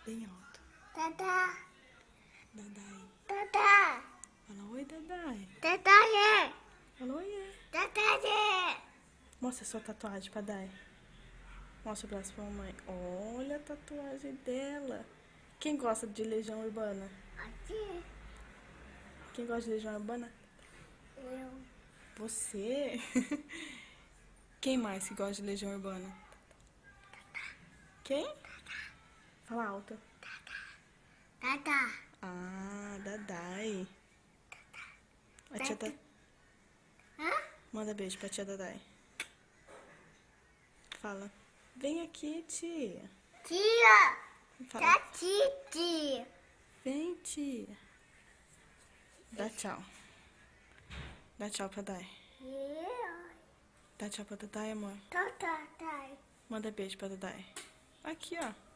Bem alto. Dadá. Dadai. Dadá. Fala oi, Dadai. Dadá. Fala oiê. Dadá. Mostra sua tatuagem pra Dai. Mostra o braço pra mamãe. Olha a tatuagem dela. Quem gosta de Legião Urbana? Aqui. Quem gosta de Legião Urbana? Eu. Você? Quem mais que gosta de Legião Urbana? Quem? Fala alto. Dadá. Ah, Dadai. A tia da... Hã? Manda beijo pra tia Dadai. Fala. Vem aqui, tia. Tia. Fala. Tati. Vem, tia. Dá tchau. Dá tchau pra Dai. Eu. Dá tchau pra Dadai, amor. Dadá. Manda beijo pra Dadai. Aqui, ó.